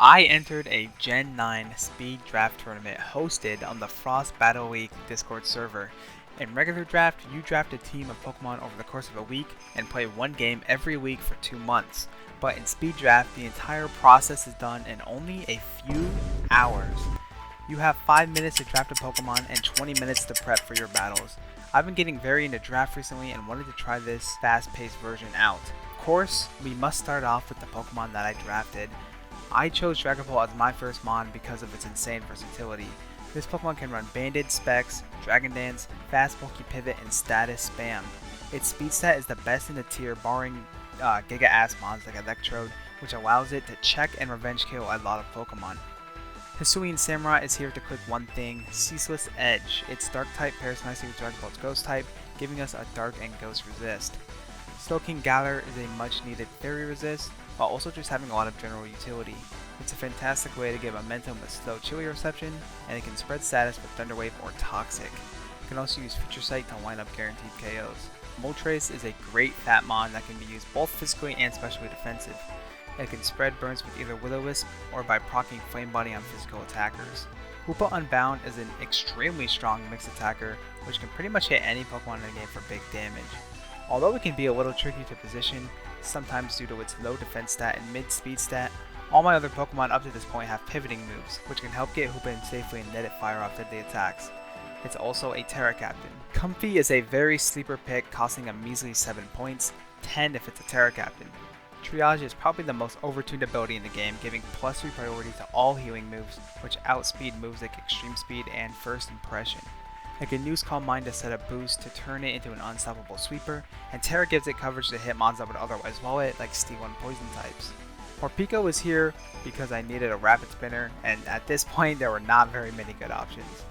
I entered a Gen 9 speed draft tournament hosted on the Frost Battle Week Discord server. In regular draft, you draft a team of Pokemon over the course of a week and play one game every week for 2 months. But in speed draft, the entire process is done in only a few hours. You have 5 minutes to draft a Pokemon and 20 minutes to prep for your battles. I've been getting very into draft recently and wanted to try this fast-paced version out. Of course, we must start off with the Pokemon that I drafted. I chose Dragapult as my first mon because of its insane versatility. This Pokemon can run Banded, Specs, Dragon Dance, Fast Bulky Pivot, and Status Spam. Its speed stat is the best in the tier barring Giga Ass mons like Electrode, which allows it to check and revenge kill a lot of Pokemon. Hisuian Samurott is here to click one thing, Ceaseless Edge. Its Dark type pairs nicely with Dragapult's Ghost type, giving us a Dark and Ghost resist. Slowking Galar is a much needed Fairy resist, while also just having a lot of general utility. It's a fantastic way to get momentum with slow Chilly Reception, and it can spread status with Thunder Wave or Toxic. It can also use Future Sight to line up guaranteed KOs. Moltres is a great fat mon that can be used both physically and specially defensive. It can spread burns with either Will-O-Wisp or by proccing Flame Body on physical attackers. Hoopa Unbound is an extremely strong mixed attacker, which can pretty much hit any Pokemon in the game for big damage. Although it can be a little tricky to position, sometimes due to its low defense stat and mid speed stat, all my other Pokemon up to this point have pivoting moves, which can help get Hoopa in safely and let it fire off deadly attacks. It's also a Terra Captain. Comfey is a very sleeper pick, costing a measly 7 points, 10 if it's a Terra Captain. Triage is probably the most overtuned ability in the game, giving +3 priority to all healing moves, which outspeed moves like Extreme Speed and First Impression. It can use Calm Mind to set a boost to turn it into an unstoppable sweeper, and Terra gives it coverage to hit mons that would otherwise wall it, like Steel and Poison types. Morpeko is here because I needed a Rapid Spinner, and at this point there were not very many good options.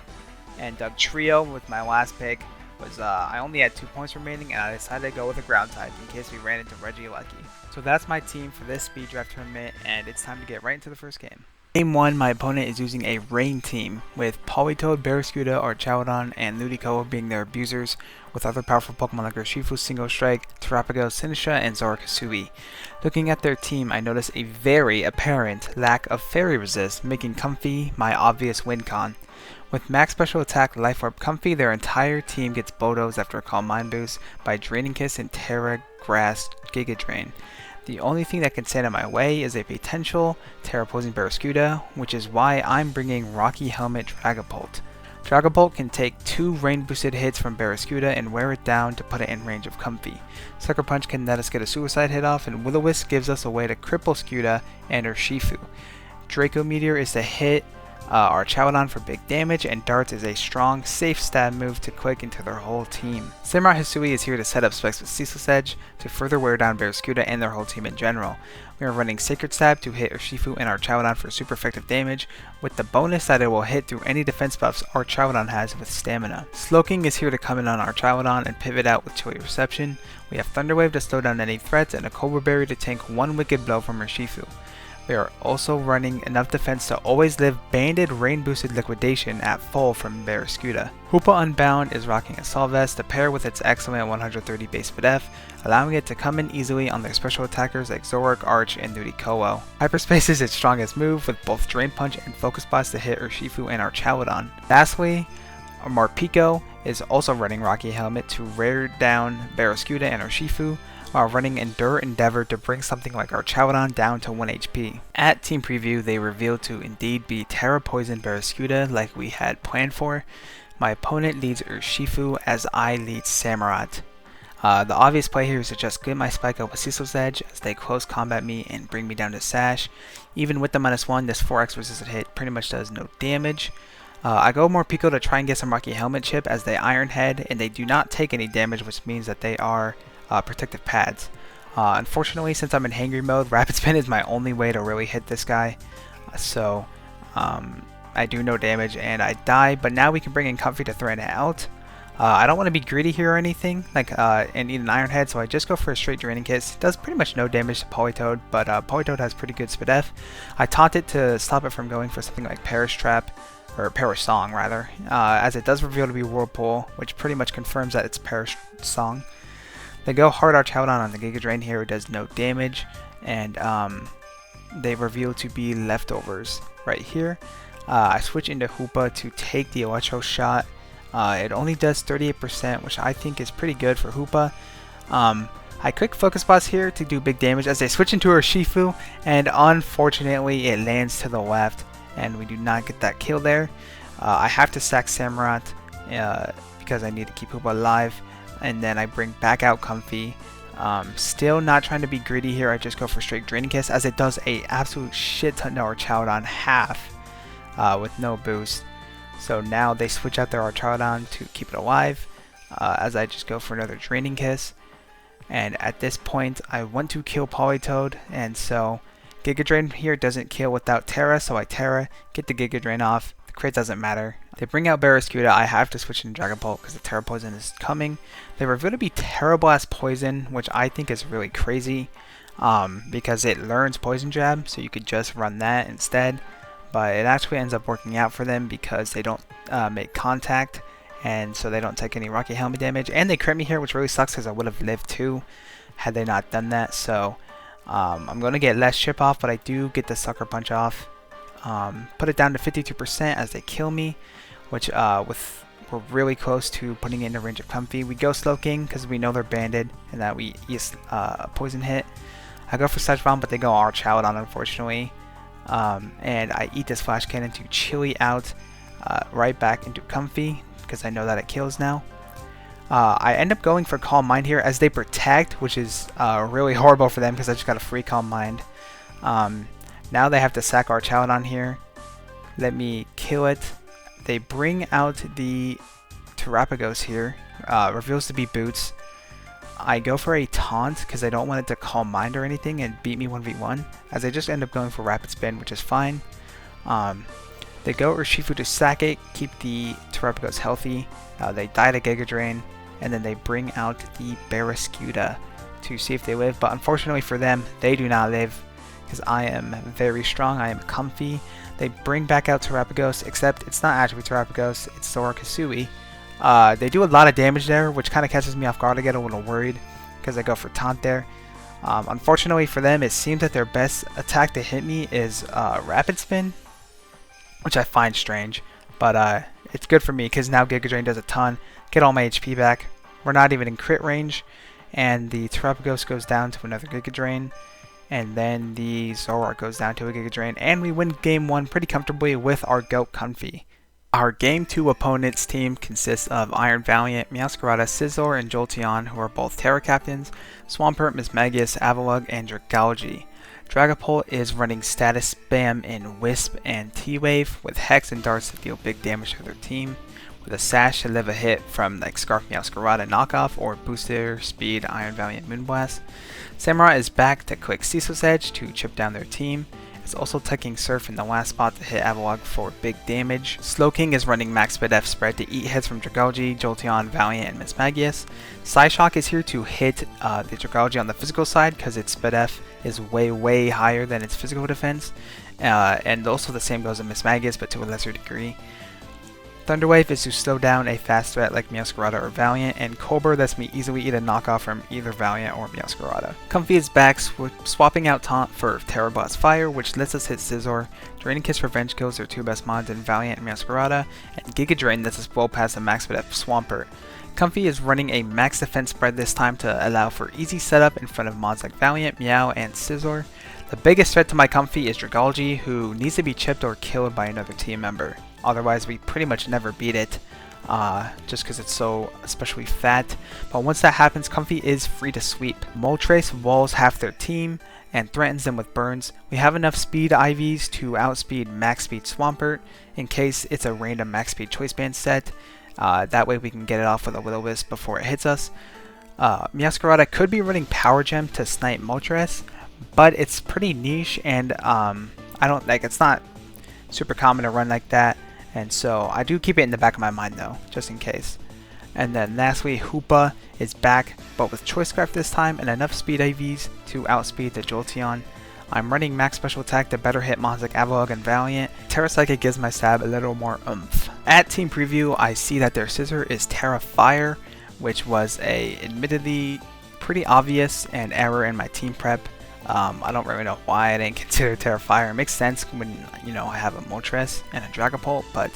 And Dugtrio with my last pick was I only had 2 points remaining, and I decided to go with a ground type in case we ran into Regieleki. So that's my team for this speed draft tournament, and it's time to get right into the first game. Game 1, my opponent is using a Rain team, with Politoed, Barraskewda, Archaudon, and Ludicolo being their abusers, with other powerful Pokemon like Urshifu, Single Strike, Terrapago, Sinistcha, and Zoroark Hisui. Looking at their team, I notice a very apparent lack of Fairy Resist, making Comfey my obvious win con. With max special attack Life Orb Comfey, their entire team gets Bulldoze after a Calm Mind boost by Draining Kiss and Terra Grass Giga Drain. The only thing that can stand in my way is a potential Terra Posing Barraskewda, which is why I'm bringing Rocky Helmet Dragapult. Dragapult can take 2 rain boosted hits from Barraskewda and wear it down to put it in range of Comfey. Sucker Punch can let us get a suicide hit off, and Will-O-Wisp gives us a way to cripple Skewda and Urshifu. Draco Meteor is to hit Archaudon for big damage, and Darts is a strong, safe stab move to click into their whole team. Samurott Hisui is here to set up specs with Ceaseless Edge to further wear down Barraskewda and their whole team in general. We are running Sacred Stab to hit Urshifu and Archaudon for super effective damage, with the bonus that it will hit through any defense buffs Archaudon has with Stamina. Slowking is here to come in on Archaudon and pivot out with Chilly Reception. We have Thunder Wave to slow down any threats, and a Cobra Berry to tank 1 Wicked Blow from Urshifu. We are also running enough defense to always live Banded Rain Boosted Liquidation at full from Barraskewda. Hoopa Unbound is rocking a Assault Vest to pair with its excellent 130 base F, allowing it to come in easily on their special attackers like Zoroark, Arch, and Ludicolo. Hyperspace is its strongest move, with both Drain Punch and Focus Blast to hit Urshifu and Archaudon. Lastly, Morpeko is also running Rocky Helmet to wear down Barraskewda and Urshifu, while running Endure Endeavor to bring something like Archaudon down to 1 HP. At Team Preview, they revealed to indeed be Terra Poison Barraskewda like we had planned for. My opponent leads Urshifu as I lead Samurott. The obvious play here is to just get my spike up with Ceaseless Edge as they close combat me and bring me down to Sash. Even with the -1, this 4x resisted hit pretty much does no damage. I go Morpeko to try and get some Rocky Helmet chip as they Iron Head, and they do not take any damage, which means that they are protective pads. Unfortunately, since I'm in hangry mode, Rapid Spin is my only way to really hit this guy. So I do no damage and I die, but now we can bring in Comfey to threaten it out. I don't want to be greedy here or anything, and eat an Iron Head, so I just go for a straight Draining Kiss. It does pretty much no damage to Politoed, but Politoed has pretty good Speed F. I taunt it to stop it from going for something like Perish Trap, or Perish Song rather, as it does reveal to be Whirlpool, which pretty much confirms that it's Perish Song. They go hard Archaudon on the Giga Drain here, it does no damage, and they reveal to be leftovers right here. I switch into Hoopa to take the Electro Shot. It only does 38%, which I think is pretty good for Hoopa. I quick Focus Blast here to do big damage as they switch into Urshifu, and unfortunately it lands to the left, and we do not get that kill there. I have to sack Samurott because I need to keep Hoopa alive, and then I bring back out Comfey. Still not trying to be greedy here, I just go for straight Draining Kiss as it does a absolute shit ton to Archaladon half with no boost. So now they switch out their Archaladon to keep it alive as I just go for another Draining Kiss. And at this point I want to kill Politoed, and so Giga Drain here doesn't kill without Terra, so I Terra, get the Giga Drain off. The crit doesn't matter. They bring out Barraskewda. I have to switch into Dragapult because the Terra Poison is coming. They reveal to be Terra Blast Poison, which I think is really crazy because it learns Poison Jab, so you could just run that instead. But it actually ends up working out for them because they don't make contact, and so they don't take any Rocky Helmet damage. And they crit me here, which really sucks because I would have lived too had they not done that. So I'm going to get less chip off, but I do get the Sucker Punch off. Put it down to 52% as they kill me, which we're really close to putting it in the range of Comfey. We go Slowking because we know they're banded and that we eat a poison hit. I go for Sludge Bomb, but they go Archaladon unfortunately. And I eat this Flash Cannon to chili out right back into Comfey because I know that it kills now. I end up going for Calm Mind here as they protect, which is really horrible for them because I just got a free Calm Mind. Now they have to sack Archaladon here. Let me kill it. They bring out the Terapagos here. Reveals to be Boots. I go for a taunt because I don't want it to Calm Mind or anything and beat me 1v1, as I just end up going for Rapid Spin, which is fine. They go Urshifu to sack it, keep the Terapagos healthy. They die to Giga Drain, and then they bring out the Barraskewda to see if they live, but unfortunately for them, they do not live because I am very strong, I am Comfey. They bring back out Terapagos, except it's not actually Terapagos, it's Sora Kasui. They do a lot of damage there, which kind of catches me off guard. I get a little worried because I go for Taunt there. Unfortunately for them, it seems that their best attack to hit me is Rapid Spin, which I find strange, but it's good for me because now Giga Drain does a ton, get all my HP back. We're not even in crit range, and the Terapagos goes down to another Giga Drain, and then the Zoroark goes down to a Giga Drain, and we win game 1 pretty comfortably with our GOAT Comfey. Our game 2 opponent's team consists of Iron Valiant, Meowscarada, Scizor, and Jolteon, who are both Terra Captains, Swampert, Mismagius, Avalugg, and Dragalge. Dragapult is running status spam in Wisp and T-Wave with Hex and Darts to deal big damage to their team, with a Sash to live a hit from like Scarf Meowscarada knockoff or Booster Speed Iron Valiant Moonblast. Samurott is back to click Ceaseless Edge to chip down their team. It's also taking Surf in the last spot to hit Avalugg for big damage. Slowking is running Max Speed F spread to eat hits from Dragalge, Jolteon, Valiant, and Mismagius. Psyshock is here to hit the Dragalge on the physical side because its Speed F is way higher than its physical defense. And also the same goes to Mismagius, but to a lesser degree. Thunderwave is to slow down a fast threat like Meowscarada or Valiant, and Colbur lets me easily eat a knockoff from either Valiant or Meowscarada. Comfey is back, swapping out Taunt for Terra Blast Fire, which lets us hit Scizor. Draining Kiss Revenge kills their two best mods in Valiant and Meowscarada, and Giga Drain lets us blow past the max speed of Swampert. Comfey is running a max defense spread this time to allow for easy setup in front of mods like Valiant, Meow, and Scizor. The biggest threat to my Comfey is Dragalge, who needs to be chipped or killed by another team member. Otherwise, we pretty much never beat it, just because it's so especially fat. But once that happens, Comfey is free to sweep. Moltres walls half their team and threatens them with burns. We have enough speed IVs to outspeed max speed Swampert in case it's a random max speed choice band set. That way we can get it off with a Will-O-Wisp before it hits us. Meowscarada could be running Power Gem to snipe Moltres, but it's pretty niche, and it's not super common to run like that. And so I do keep it in the back of my mind though, just in case. And then lastly, Hoopa is back, but with Choice Scarf this time and enough speed IVs to outspeed the Jolteon. I'm running max special attack to better hit mons like Avalugg and Valiant. Terra Psychic gives my stab a little more oomph. At team preview, I see that their Scizor is Terra Fire, which was a admittedly pretty obvious and error in my team prep. I don't really know why I didn't consider Tera Fire. It makes sense when, you know, I have a Moltres and a Dragapult, but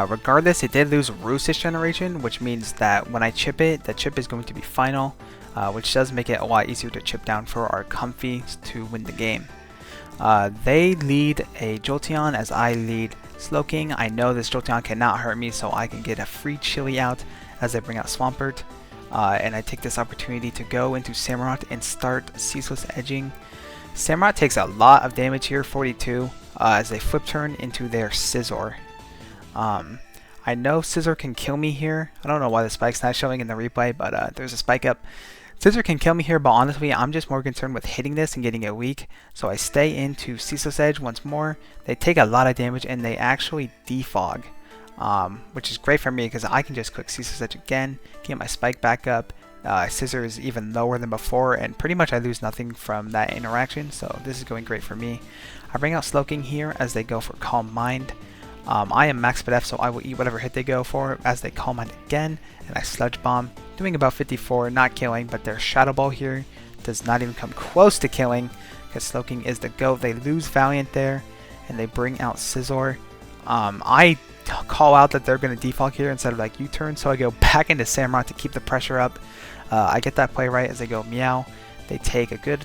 regardless, it did lose Roost this generation, which means that when I chip it, the chip is going to be final, which does make it a lot easier to chip down for our Comfey to win the game. They lead a Jolteon as I lead Slowking. I know this Jolteon cannot hurt me, so I can get a free Chili out as I bring out Swampert. And I take this opportunity to go into Samurott and start Ceaseless Edging. Samurott takes a lot of damage here, 42, as they flip turn into their Scizor. I know Scizor can kill me here. I don't know why the spike's not showing in the replay, but there's a spike up. Scizor can kill me here, but honestly, I'm just more concerned with hitting this and getting it weak. So I stay into Ceaseless Edge once more. They take a lot of damage, and they actually defog. Which is great for me because I can just click Ceaseless Edge again, get my spike back up. Scizor is even lower than before, and pretty much I lose nothing from that interaction, so this is going great for me. I bring out Slowking here as they go for Calm Mind. I am max F, so I will eat whatever hit they go for as they Calm Mind again, and I Sludge Bomb, doing about 54, not killing, but their Shadow Ball here does not even come close to killing because Slowking is the GOAT. They lose Valiant there, and they bring out Scizor. I call out that they're going to defog here instead of like U-turn, so I go back into Samurott to keep the pressure up. I get that play right as they go Meow. They take a good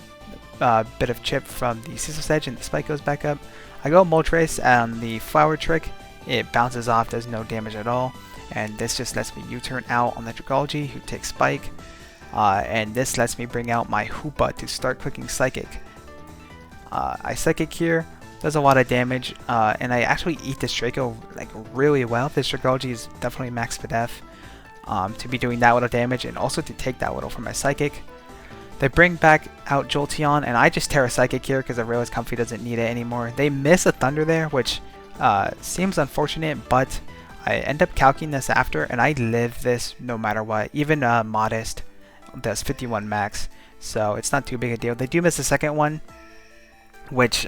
bit of chip from the Ceaseless Edge and the spike goes back up. I go Moltres and the Flower Trick. It bounces off, does no damage at all, and this just lets me U-turn out on the Dragalge, who takes Spike, and this lets me bring out my Hoopa to start clicking Psychic. I Psychic here. Does a lot of damage, and I actually eat this Draco like really well. This Dragalge is definitely max F to be doing that little damage, and also to take that little from my Psychic. They bring back out Jolteon, and I just Tera Psychic here because I realize Comfey doesn't need it anymore. They miss a Thunder there, which seems unfortunate, but I end up calcing this after, and I live this no matter what. Even Modest does 51 max, so it's not too big a deal. They do miss the second one, which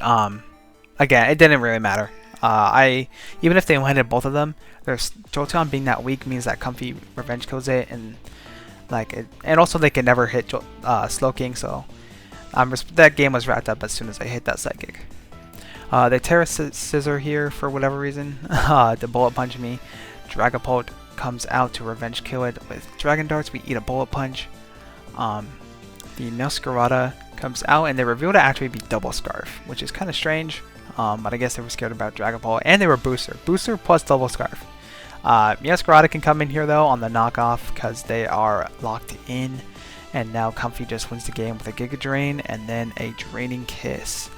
again, it didn't really matter. Even if they landed both of them, there's Jolteon being that weak means that Comfey revenge kills it, and and also they can never hit Slowking, so that game was wrapped up as soon as I hit that Psychic. They Tera Scizor here for whatever reason to Bullet Punch me. Dragapult comes out to revenge kill it with Dragon Darts. We eat a Bullet Punch. The Nescarada comes out, and they reveal to actually be Double Scarf, which is kind of strange. But I guess they were scared about Dragapult, and they were Booster. Booster plus Double Scarf. Nescarada can come in here though on the knockoff because they are locked in, and now Comfey just wins the game with a Giga Drain and then a Draining Kiss.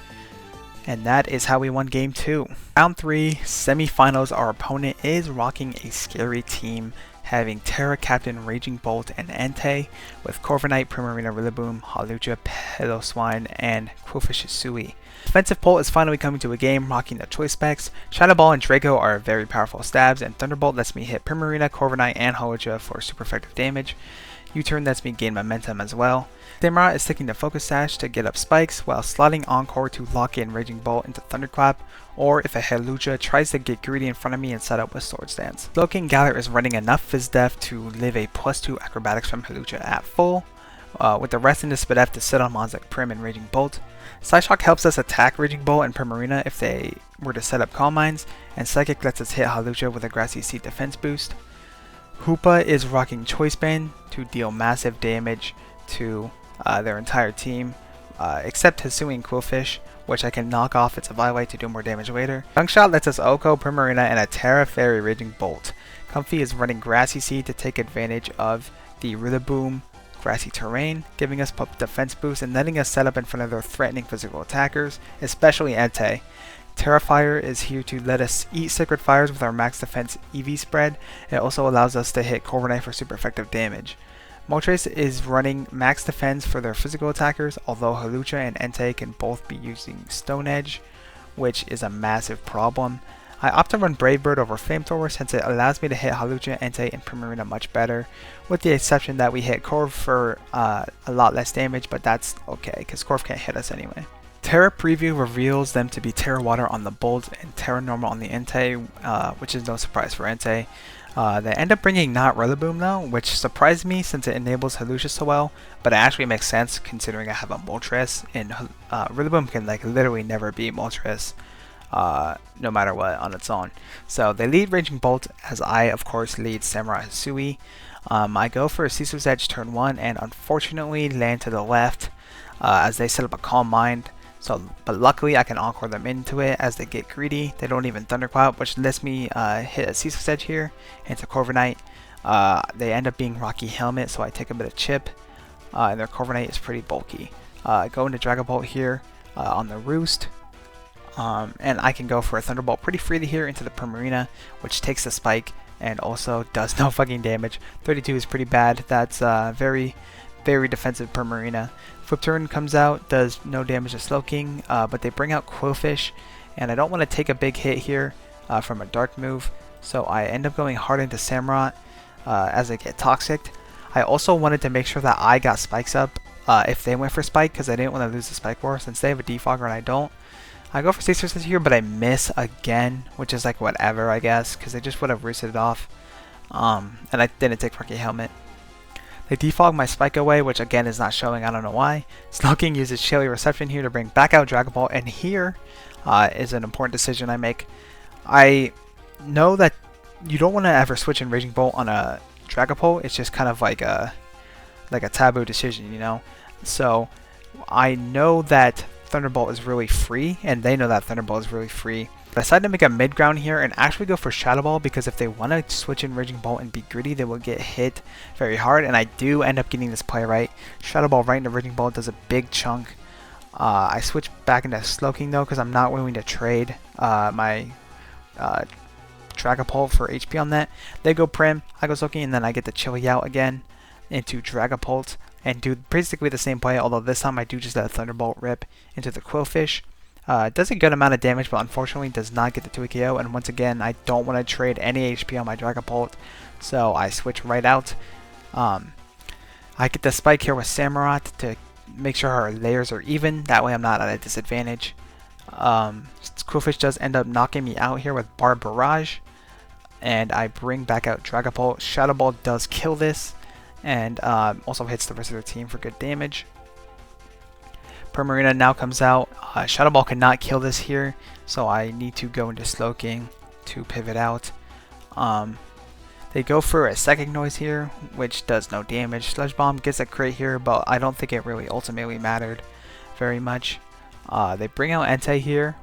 And that is how we won Game 2. Round 3, semifinals, our opponent is rocking a scary team, having Tera Captain, Raging Bolt, and Entei, with Corviknight, Primarina, Rillaboom, Hawlucha, Piloswine, and Qwilfish Sui. Defensive Bolt is finally coming to a game, rocking the choice specs. Shadow Ball and Draco are very powerful stabs, and Thunderbolt lets me hit Primarina, Corviknight, and Hawlucha for super effective damage. U-turn lets me gain momentum as well. Samurott is sticking to Focus Sash to get up spikes, while slotting Encore to lock in Raging Bolt into Thunderclap, or if a Hawlucha tries to get greedy in front of me and set up with Swords Dance. Slowking Galar is running enough Fizz Def to live a +2 Acrobatics from Hawlucha at full, with the rest in the Spidef to sit on mons like Prim and Raging Bolt. Psyshock helps us attack Raging Bolt and Primarina if they were to set up Calm Minds, and Psychic lets us hit Hawlucha with a Grassy Seed defense boost. Hoopa is rocking Choice Band to deal massive damage to their entire team, except Hisui and Qwilfish, which I can knock off its Evaluate to do more damage later. Junkshot lets us Oko, Primarina, and a Tera Fairy Raging Bolt. Comfey is running Grassy Seed to take advantage of the Rillaboom Grassy Terrain, giving us defense boost and letting us set up in front of their threatening physical attackers, especially Entei. Terrifier is here to let us eat Sacred Fires with our max defense EV spread. It also allows us to hit Corviknight for super effective damage. Moltres is running max defense for their physical attackers, although Hawlucha and Entei can both be using Stone Edge, which is a massive problem. I opt to run Brave Bird over Flamethrower since it allows me to hit Hawlucha, Entei, and Primarina much better, with the exception that we hit Corv for a lot less damage, but that's okay because Corv can't hit us anyway. Terra Preview reveals them to be Terra Water on the Bolt and Terra Normal on the Entei, which is no surprise for Entei. They end up bringing not Rillaboom though, which surprised me since it enables Hawlucha so well, but it actually makes sense considering I have a Moltres, and Rillaboom can like literally never beat Moltres, no matter what on its own. So they lead Raging Bolt, as I of course lead Samurai Hisui. I go for a Cecil's Edge turn 1 and unfortunately land to the left as they set up a Calm Mind. But luckily I can Encore them into it as they get greedy. They don't even Thundercloud, which lets me hit a Cecil's Edge here into Corviknight. They end up being Rocky Helmet, so I take a bit of chip, and their Corviknight is pretty bulky. I go into Dragon Bolt here on the Roost, and I can go for a Thunderbolt pretty freely here into the Primarina, which takes the Spike and also does no fucking damage. 32 is pretty bad. That's very defensive Primarina. Flip Turn comes out, does no damage to Slowking, but they bring out Qwilfish, and I don't want to take a big hit here from a Dark move, so I end up going hard into Samurott as I get Toxic. I also wanted to make sure that I got Spikes up if they went for Spike, because I didn't want to lose the Spike War since they have a Defogger and I don't. I go for Cecil's here, but I miss again, which is like whatever, I guess, because they just would have roosted it off, and I didn't take Rocky Helmet. They defog my Spike away, which again is not showing, I don't know why. Slowking uses Chilly Reception here to bring back out Dragon Ball, and here is an important decision I make. I know that you don't want to ever switch in Raging Bolt on a Dragapult. It's just kind of like a taboo decision, you know? So I know that Thunderbolt is really free, and they know that Thunderbolt is really free. I decided to make a mid ground here and actually go for Shadow Ball, because if they want to switch in Raging Bolt and be greedy, they will get hit very hard, and I do end up getting this play right. Shadow Ball right into Raging Bolt does a big chunk. I switch back into Slowking though, because I'm not willing to trade my Dragapult for HP on that. They go Prim, I go Slowking, and then I get the Chilly out again into Dragapult and do basically the same play, although this time I do just let Thunderbolt rip into the Qwilfish. It does a good amount of damage, but unfortunately does not get the 2 KO, and once again, I don't want to trade any HP on my Dragapult, so I switch right out. I get the Spike here with Samurott to make sure our layers are even, that way I'm not at a disadvantage. Qwilfish does end up knocking me out here with Barb Barrage, and I bring back out Dragapult. Shadow Ball does kill this, and also hits the rest of their team for good damage. Primarina now comes out. Shadow Ball cannot kill this here, so I need to go into Slowking to pivot out. They go for a Psychic Noise here, which does no damage. Sludge Bomb gets a crit here, but I don't think it really ultimately mattered very much. They bring out Entei here,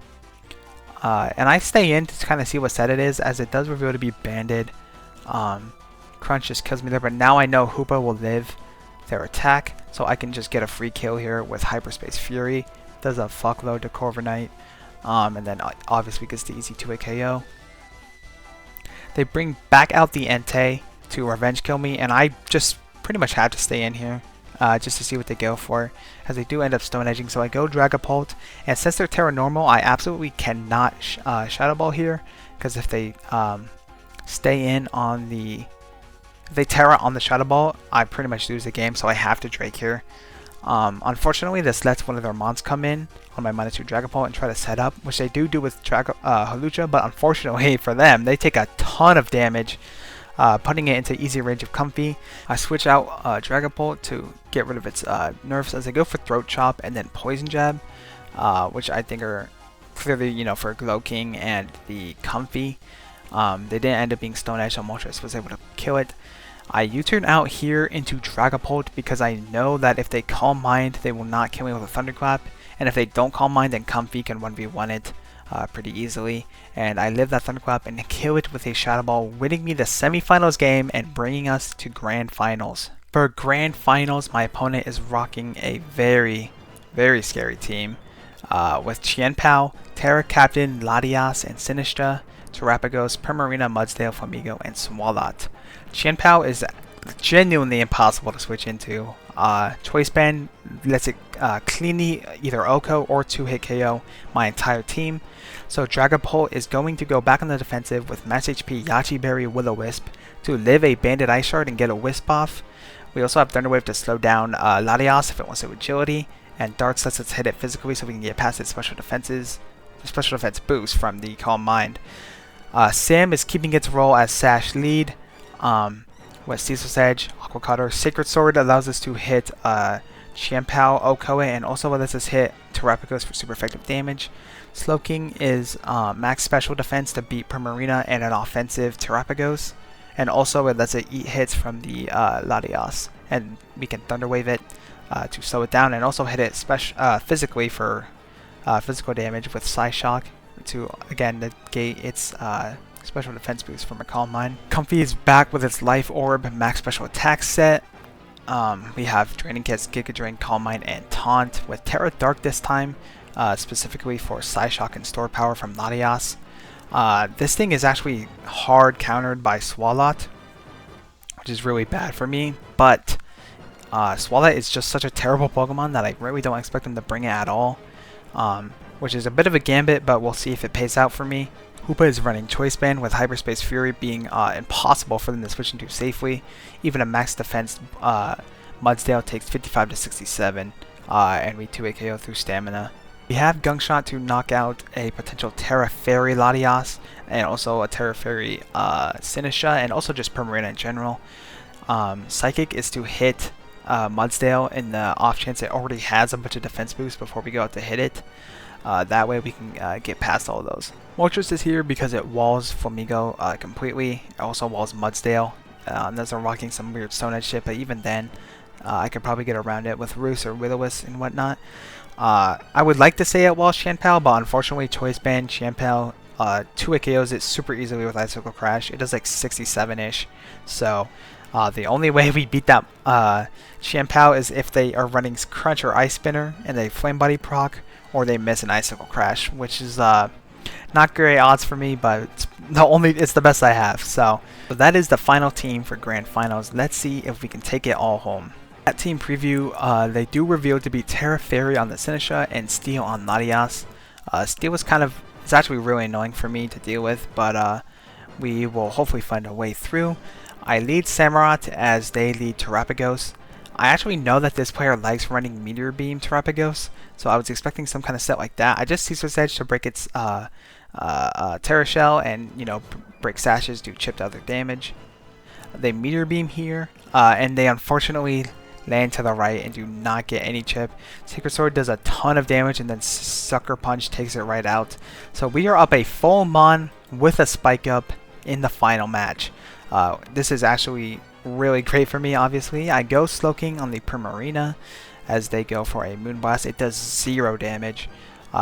and I stay in to kind of see what set it is, as it does reveal to be Banded. Crunch just kills me there, but now I know Hoopa will live their attack, so I can just get a free kill here with Hyperspace Fury. Does a fuckload to Corviknight, and then obviously gets the easy 2-hit KO. They bring back out the Entei to revenge kill me, and I just pretty much have to stay in here just to see what they go for, as they do end up Stone Edging. So I go Dragapult, and since they're Terra Normal, I absolutely cannot Shadow Ball here, because if they stay in on the... If they Terra on the Shadow Ball, I pretty much lose the game, so I have to Drake here. Unfortunately, this lets one of their mons come in on my -2 Dragapult and try to set up, which they do with Hawlucha, but unfortunately for them, they take a ton of damage, putting it into easy range of Comfey. I switch out Dragapult to get rid of its nerfs, as they go for Throat Chop and then Poison Jab, which I think are clearly, you know, for Glow King and the Comfey. They didn't end up being Stone Edge, so Moltres was able to kill it. I U-turn out here into Dragapult because I know that if they Calm Mind, they will not kill me with a Thunderclap, and if they don't Calm Mind, then Comfey can 1v1 it pretty easily, and I live that Thunderclap and kill it with a Shadow Ball, winning me the semifinals game and bringing us to Grand Finals. For Grand Finals, my opponent is rocking a very scary team with Chien-Pao, Terra Captain, Latias, and Sinistra, Terapagos, Primarina, Mudsdale, Flamigo, and Swalot. Chien-Pao is genuinely impossible to switch into. Choice Band lets it cleanly either OHKO or 2-hit KO my entire team. So Dragapult is going to go back on the defensive with max HP Yache Berry Will-O-Wisp to live a Banded Ice Shard and get a Wisp off. We also have Thunder Wave to slow down Latias if it wants to agility, and Darts lets us hit it physically so we can get past its special defense boost from the Calm Mind. Sam is keeping its role as Sash lead with Ceaseless Edge, Aqua Cutter. Sacred Sword allows us to hit Chien-Pao, Okoe, and also lets us hit Terapagos for super effective damage. Slowking is max special defense to beat Primarina and an offensive Terapagos. And also it lets it eat hits from the Latias. And we can Thunder Wave it to slow it down, and also hit it physically for physical damage with Psyshock to, again, negate its special defense boost from a Calm Mind. Comfy is back with its Life Orb max special attack set. We have Draining Kiss, Giga Drain, Calm Mind, and Taunt with Terra Dark this time, specifically for Psyshock and Store Power from Latias. This thing is actually hard countered by Swalot, which is really bad for me, but Swalot is just such a terrible Pokemon that I really don't expect them to bring it at all, which is a bit of a gambit, but we'll see if it pays out for me. Hoopa is running Choice Band with Hyperspace Fury being impossible for them to switch into safely. Even a max defense Mudsdale takes 55 to 67, and we 2-hit KO through Stamina. We have Gunk Shot to knock out a potential Terra Fairy Latias, and also a Terra Fairy Sinisha, and also just Primarina in general. Psychic is to hit Mudsdale in the off chance it already has a bunch of defense boosts before we go out to hit it. That way we can get past all of those. Moltres is here because it walls Flamigo completely. It also walls Mudsdale. Unless I'm rocking some weird Stone Edge shit, but even then, I could probably get around it with Roost or Will-O-Wisp and whatnot. I would like to say it walls Chien-Pao, but unfortunately Choice Band Chien-Pao 2-hit KOs it super easily with Icicle Crash. It does like 67-ish. So the only way we beat that Chien-Pao is if they are running Crunch or Ice Spinner and they Flame Body proc, or they miss an Icicle Crash, which is not great odds for me, but it's the best I have. So that is the final team for Grand Finals. Let's see if we can take it all home. At team preview, they do reveal to be Terra Fairy on the Sinisha and Steel on Latias. Steel is it's actually really annoying for me to deal with, but we will hopefully find a way through. I lead Samurott as they lead Terapagos. I actually know that this player likes running Meteor Beam Terapagos, so I was expecting some kind of set like that. I just Ceaseless Edge to break its Terra Shell and, break Sashes, do chipped other damage. They Meteor Beam here, and they unfortunately land to the right and do not get any chip. Sacred Sword does a ton of damage, and then Sucker Punch takes it right out. So we are up a full Mon with a Spike Up in the final match. This is actually really great for me, obviously. I go Slowking on the Primarina as they go for a Moonblast. It does 0 damage.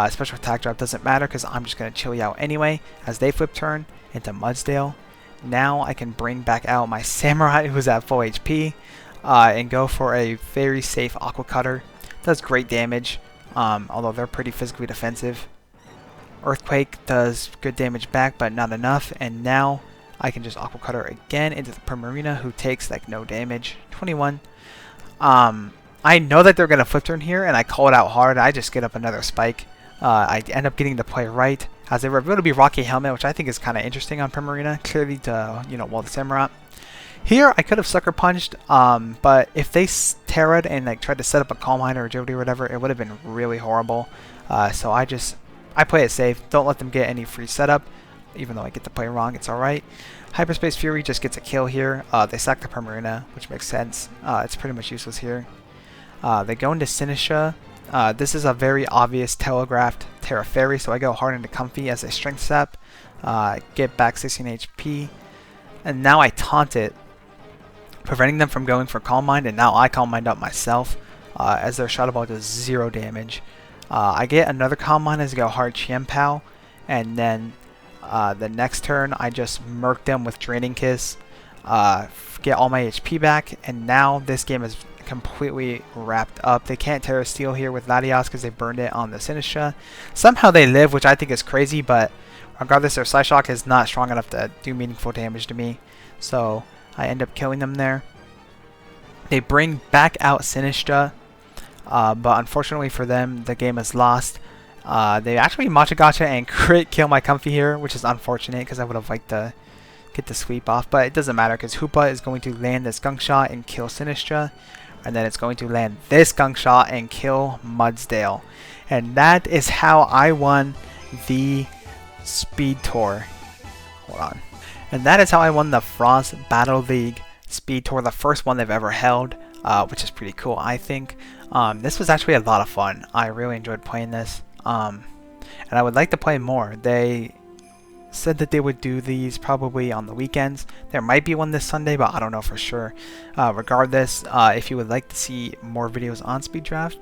Special attack drop doesn't matter because I'm just going to chill you out anyway as they flip turn into Mudsdale. Now I can bring back out my Samurai who's at full HP and go for a very safe Aqua Cutter. Does great damage, although they're pretty physically defensive. Earthquake does good damage back, but not enough, and now I can just Aqua Cutter again into the Primarina, who takes like no damage. 21. I know that they're going to flip turn here, and I call it out hard. I just get up another Spike. I end up getting the play right, as they reveal to be Rocky Helmet, which I think is kind of interesting on Primarina, clearly to, wall the Samurott. Here, I could have Sucker Punched, but if they Terra'd and like tried to set up a Calm Mind or Agility or whatever, it would have been really horrible. So I play it safe. Don't let them get any free setup. Even though I get the play wrong, it's alright. Hyperspace Fury just gets a kill here. They sack the Primarina, which makes sense. It's pretty much useless here. They go into Sinisha. This is a very obvious telegraphed Terra Fairy, so I go hard into Comfy as a Strength Sap. Get back 16 HP. And now I taunt it, preventing them from going for Calm Mind, and now I Calm Mind up myself as their Shadow Ball does 0 damage. I get another Calm Mind as I go hard Chien-Pao, and then the next turn I just murk them with Draining Kiss, get all my HP back, and now this game is completely wrapped up. They can't Terra Steel here with Latias because they burned it on the Sinisha. Somehow they live, which I think is crazy, but regardless, their Psyshock is not strong enough to do meaningful damage to me, so I end up killing them there. They bring back out Sinisha, but unfortunately for them, the game is lost. They actually Machagacha and crit kill my Comfy here, which is unfortunate because I would have liked to get the sweep off, but it doesn't matter because Hoopa is going to land this Gunk Shot and kill Sinistra. and then it's going to land this skunk shot and kill Mudsdale. And that is how I won the Speed Tour. Hold on. And that is how I won the Frost Battle League Speed Tour, the first one they've ever held, which is pretty cool, I think. This was actually a lot of fun. I really enjoyed playing this, and I would like to play more. They said that they would do these probably on the weekends. There might be one this Sunday, but I don't know for sure. Regardless, if you would like to see more videos on Speed Draft,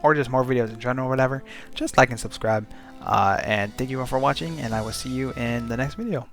or just more videos in general or whatever, just like and subscribe. And thank you all for watching, and I will see you in the next video.